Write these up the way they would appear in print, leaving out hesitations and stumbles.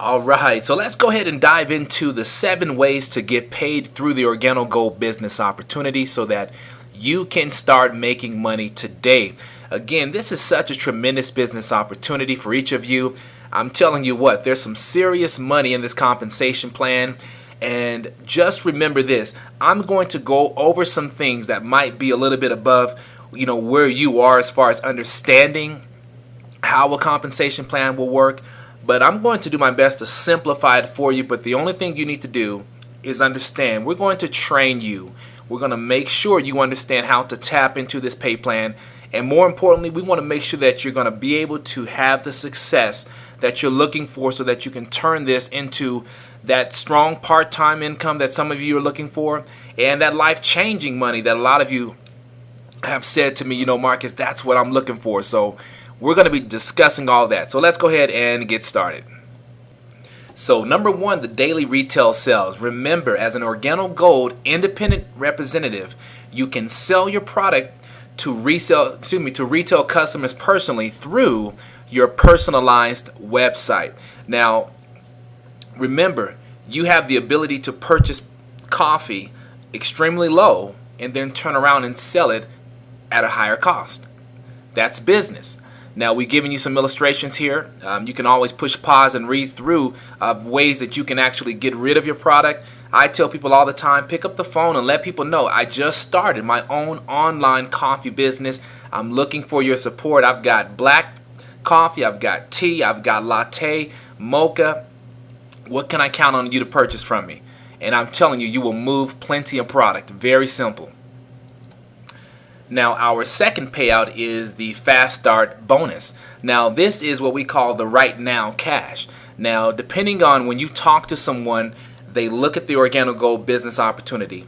All right, so let's go ahead and dive into the 7 ways to get paid through the Organo Gold business opportunity so that you can start making money today. Again, this is such a tremendous business opportunity for each of you. I'm telling you what, there's some serious money in this compensation plan. And just remember this, I'm going to go over some things that might be a little bit above, where you are as far as understanding how a compensation plan will work. But I'm going to do my best to simplify it for you. But the only thing you need to do is understand. We're going to train you. We're going to make sure you understand how to tap into this pay plan. And more importantly, we want to make sure that you're going to be able to have the success that you're looking for so that you can turn this into that strong part-time income that some of you are looking for and that life-changing money that a lot of you have said to me, Marcus, that's what I'm looking for. So we're going to be discussing all that. So let's go ahead and get started. So number 1, the daily retail sales. Remember, as an Organo Gold independent representative, you can sell your product to retail customers personally through your personalized website. Now, remember, you have the ability to purchase coffee extremely low and then turn around and sell it at a higher cost. That's business. Now, we've given you some illustrations here. You can always push pause and read through ways that you can actually get rid of your product. I tell people all the time, pick up the phone and let people know I just started my own online coffee business. I'm looking for your support. I've got black coffee, I've got tea, I've got latte, mocha. What can I count on you to purchase from me? And I'm telling you, you will move plenty of product. Very simple. Now, our second payout is the Fast Start bonus. Now, this is what we call the right now cash. Now, depending on when you talk to someone, they look at the Organo Gold business opportunity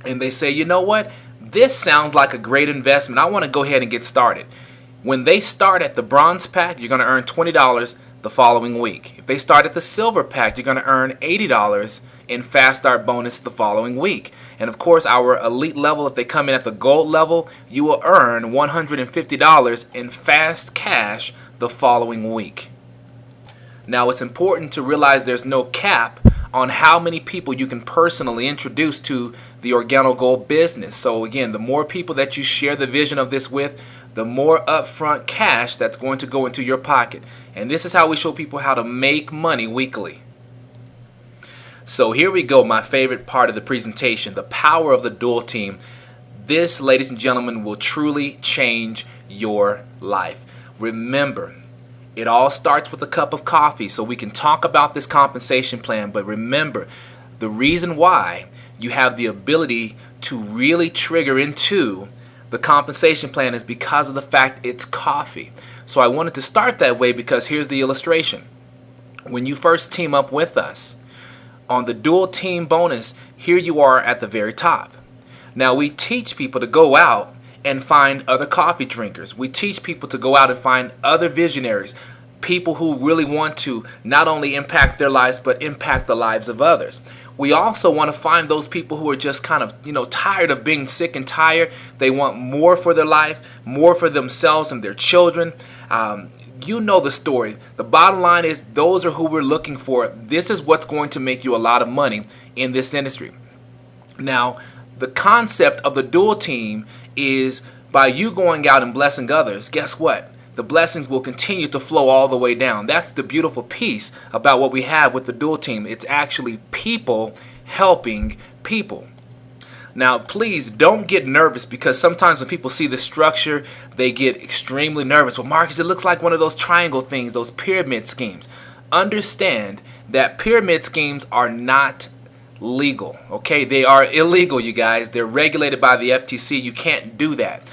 and they say, you know what? This sounds like a great investment. I want to go ahead and get started. When they start at the bronze pack, you're going to earn $20 the following week. If they start at the silver pack, you're going to earn $80 in Fast Start bonus the following week. And of course, our elite level, if they come in at the gold level, you will earn $150 in fast cash the following week. Now, it's important to realize there's no cap on how many people you can personally introduce to the Organo Gold business. So again, the more people that you share the vision of this with, the more upfront cash that's going to go into your pocket. And this is how we show people how to make money weekly. So here we go, my favorite part of the presentation, the power of the dual team. This, ladies and gentlemen, will truly change your life. Remember, it all starts with a cup of coffee, so we can talk about this compensation plan. But remember, the reason why you have the ability to really trigger into the compensation plan is because of the fact it's coffee. So I wanted to start that way because here's the illustration. When you first team up with us, on the dual team bonus, here you are at the very top. Now, we teach people to go out and find other coffee drinkers. We teach people to go out and find other visionaries, people who really want to not only impact their lives, but impact the lives of others. We also want to find those people who are just kind of, tired of being sick and tired. They want more for their life, more for themselves and their children. You know the story. The bottom line is those are who we're looking for. This is what's going to make you a lot of money in this industry. Now, the concept of the dual team is by you going out and blessing others, guess what? The blessings will continue to flow all the way down. That's the beautiful piece about what we have with the dual team. It's actually people helping people. Now, please don't get nervous because sometimes when people see the structure, they get extremely nervous. Well, Marcus, it looks like one of those triangle things, those pyramid schemes. Understand that pyramid schemes are not legal, okay? They are illegal, you guys. They're regulated by the FTC. You can't do that.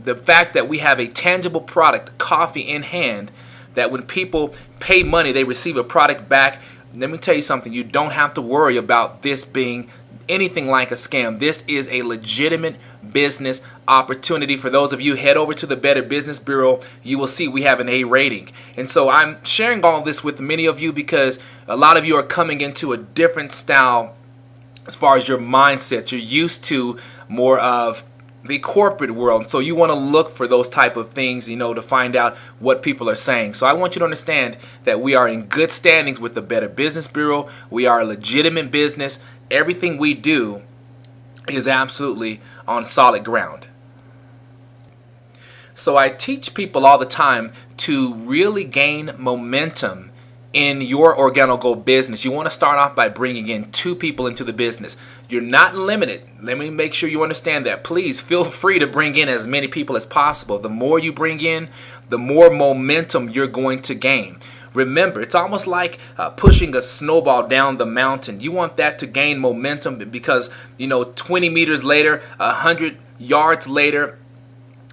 The fact that we have a tangible product, coffee in hand, that when people pay money, they receive a product back. Let me tell you something. You don't have to worry about this being anything like a scam. This is a legitimate business opportunity. For those of you, head over to the Better Business Bureau. You will see we have an A rating. And so I'm sharing all this with many of you because a lot of you are coming into a different style as far as your mindset. You're used to more of the corporate world. So you want to look for those type of things, to find out what people are saying. So I want you to understand that we are in good standings with the Better Business Bureau. We are a legitimate business. Everything we do is absolutely on solid ground. So I teach people all the time to really gain momentum in your Organo Go business. You want to start off by bringing in 2 people into the business. You're not limited. Let me make sure you understand that. Please feel free to bring in as many people as possible. The more you bring in, the more momentum you're going to gain. Remember, it's almost like pushing a snowball down the mountain. You want that to gain momentum because, 20 meters later, 100 yards later,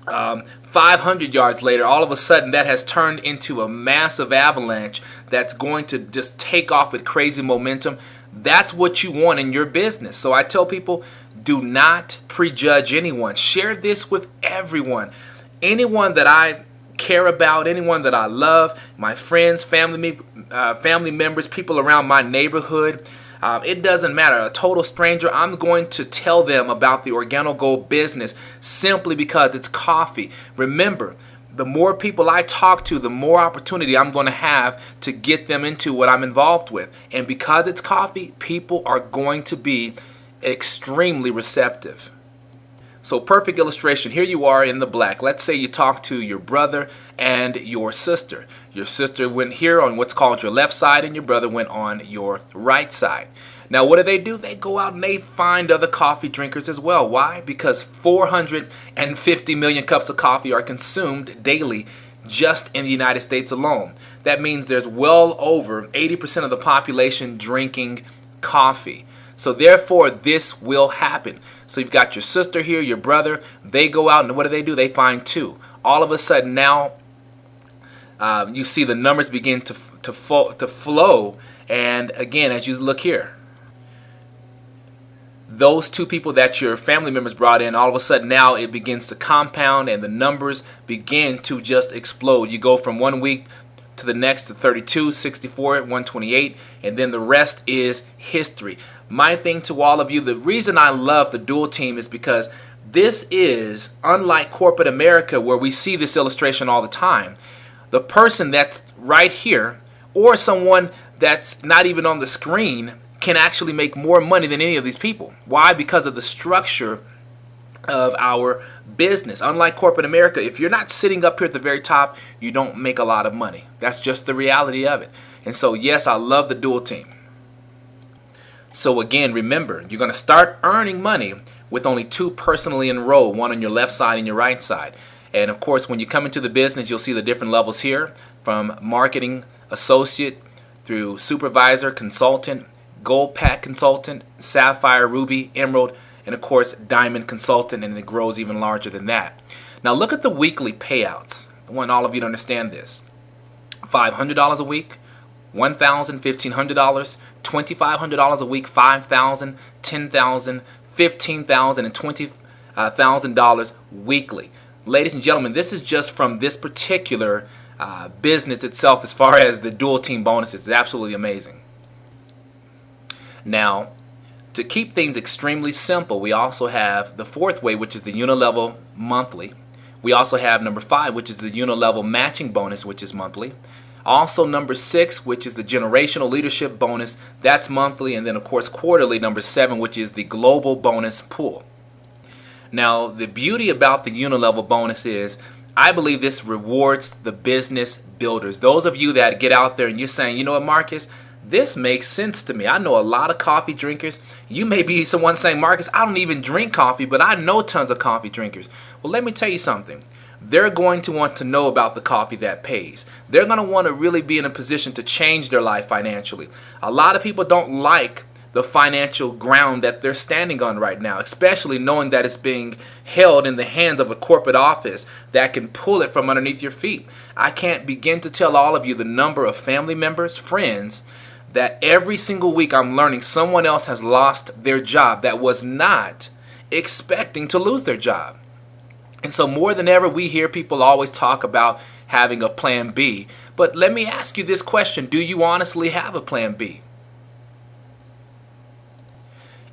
500 yards later, all of a sudden that has turned into a massive avalanche that's going to just take off with crazy momentum. That's what you want in your business. So I tell people, do not prejudge anyone. Share this with everyone. Anyone that I care about, anyone that I love, my friends, family members, people around my neighborhood. It doesn't matter. A total stranger, I'm going to tell them about the Organo Gold business simply because it's coffee. Remember, the more people I talk to, the more opportunity I'm going to have to get them into what I'm involved with. And because it's coffee, people are going to be extremely receptive. So perfect illustration. Here you are in the black. Let's say you talk to your brother and your sister. Your sister went here on what's called your left side and your brother went on your right side. Now what do? They go out and they find other coffee drinkers as well. Why? Because 450 million cups of coffee are consumed daily just in the United States alone. That means there's well over 80% of the population drinking coffee. So therefore, this will happen. So you've got your sister here, your brother. They go out and what do? They find 2. All of a sudden now, you see the numbers begin to flow. And again, as you look here, those 2 people that your family members brought in, all of a sudden now it begins to compound and the numbers begin to just explode. You go from 1 week to the next to 32, 64, 128, and then the rest is history. My thing to all of you, the reason I love the dual team is because this is unlike corporate America where we see this illustration all the time. The person that's right here or someone that's not even on the screen can actually make more money than any of these people. Why? Because of the structure of our business. Unlike corporate America, if you're not sitting up here at the very top, you don't make a lot of money. That's just the reality of it. And so yes, I love the dual team. So again, remember, you're going to start earning money with only 2 personally enrolled, one on your left side and your right side. And of course, when you come into the business, you'll see the different levels here from marketing associate through supervisor, consultant, gold pack consultant, sapphire, ruby, emerald, and of course diamond consultant, and it grows even larger than that. Now look at the weekly payouts. I want all of you to understand this. $500 a week, $1,000, $1,500, $2,500 a week, $5,000, $10,000, $15,000, and $20,000 weekly. Ladies and gentlemen, this is just from this particular business itself as far as the dual team bonuses. It's absolutely amazing. Now, to keep things extremely simple, we also have the 4th way, which is the unilevel monthly. We also have number 5, which is the unilevel matching bonus, which is monthly. Also number 6, which is the generational leadership bonus, that's monthly. And then of course quarterly, number 7, which is the global bonus pool. Now the beauty about the unilevel bonus is I believe this rewards the business builders. Those of you that get out there and you're saying, you know what, Marcus, this makes sense to me. I know a lot of coffee drinkers. You may be someone saying, Marcus, I don't even drink coffee, but I know tons of coffee drinkers. Well, let me tell you something. They're going to want to know about the coffee that pays. They're going to want to really be in a position to change their life financially. A lot of people don't like the financial ground that they're standing on right now, especially knowing that it's being held in the hands of a corporate office that can pull it from underneath your feet. I can't begin to tell all of you the number of family members, friends, that every single week I'm learning someone else has lost their job that was not expecting to lose their job. And so more than ever, we hear people always talk about having a plan B. But let me ask you this question. Do you honestly have a plan B?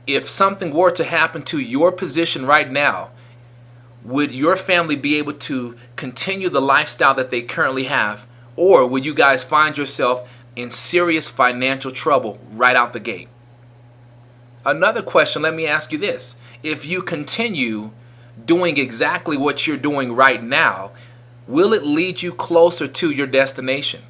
If something were to happen to your position right now, would your family be able to continue the lifestyle that they currently have? Or would you guys find yourself in serious financial trouble right out the gate? Another question, let me ask you this. If you continue doing exactly what you're doing right now, will it lead you closer to your destination?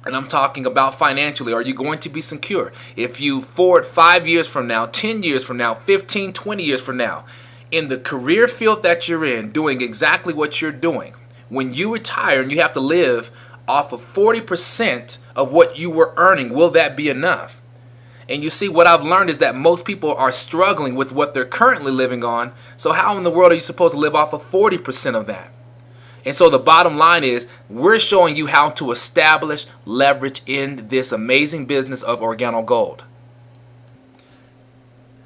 And I'm talking about financially. Are you going to be secure? If you forward 5 years from now, 10 years from now, 15, 20 years from now, in the career field that you're in, doing exactly what you're doing, when you retire and you have to live off of 40% of what you were earning, will that be enough? And you see, what I've learned is that most people are struggling with what they're currently living on. So how in the world are you supposed to live off of 40% of that? And so the bottom line is, we're showing you how to establish leverage in this amazing business of Organo Gold.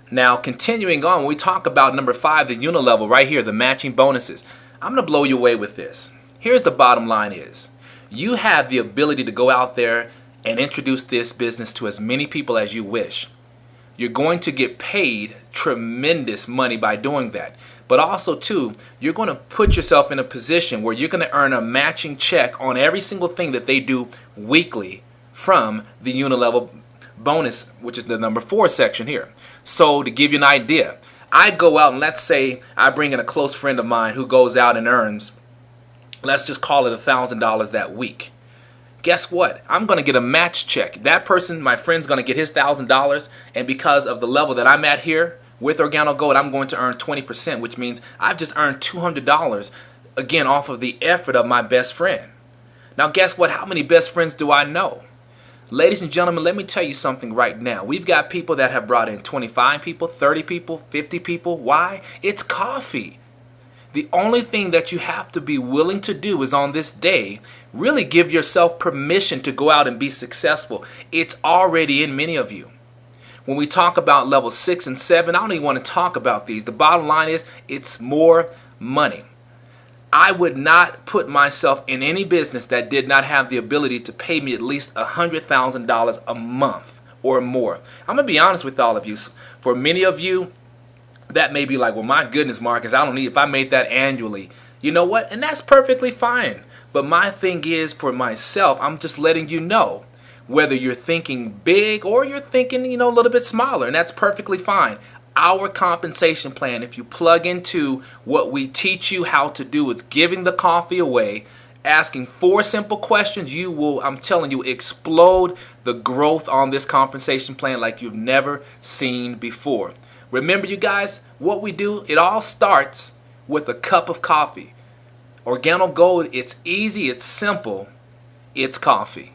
Now, continuing on, when we talk about number 5, the unilevel right here, the matching bonuses, I'm going to blow you away with this. Here's the bottom line is, you have the ability to go out there and introduce this business to as many people as you wish. You're going to get paid tremendous money by doing that. But also, too, you're going to put yourself in a position where you're going to earn a matching check on every single thing that they do weekly from the unilevel bonus, which is the number 4 section here. So to give you an idea, I go out and let's say I bring in a close friend of mine who goes out and earns, let's just call it $1,000 that week. Guess what? I'm going to get a match check. That person, my friend's going to get his $1,000, and because of the level that I'm at here with Organo Gold, I'm going to earn 20%, which means I've just earned $200, again, off of the effort of my best friend. Now, guess what? How many best friends do I know? Ladies and gentlemen, let me tell you something right now. We've got people that have brought in 25 people, 30 people, 50 people. Why? It's coffee. The only thing that you have to be willing to do is on this day, really give yourself permission to go out and be successful. It's already in many of you. When we talk about level 6 and 7, I don't even want to talk about these. The bottom line is, it's more money. I would not put myself in any business that did not have the ability to pay me at least $100,000 a month or more. I'm going to be honest with all of you. For many of you, that may be like, well, my goodness, Marcus, I don't need, if I made that annually, you know what? And that's perfectly fine. But my thing is, for myself, I'm just letting you know, whether you're thinking big or you're thinking, a little bit smaller, and that's perfectly fine. Our compensation plan, if you plug into what we teach you how to do, is giving the coffee away, asking 4 simple questions, you will, I'm telling you, explode the growth on this compensation plan like you've never seen before. Remember, you guys, what we do, it all starts with a cup of coffee. Organo Gold, it's easy, it's simple, it's coffee.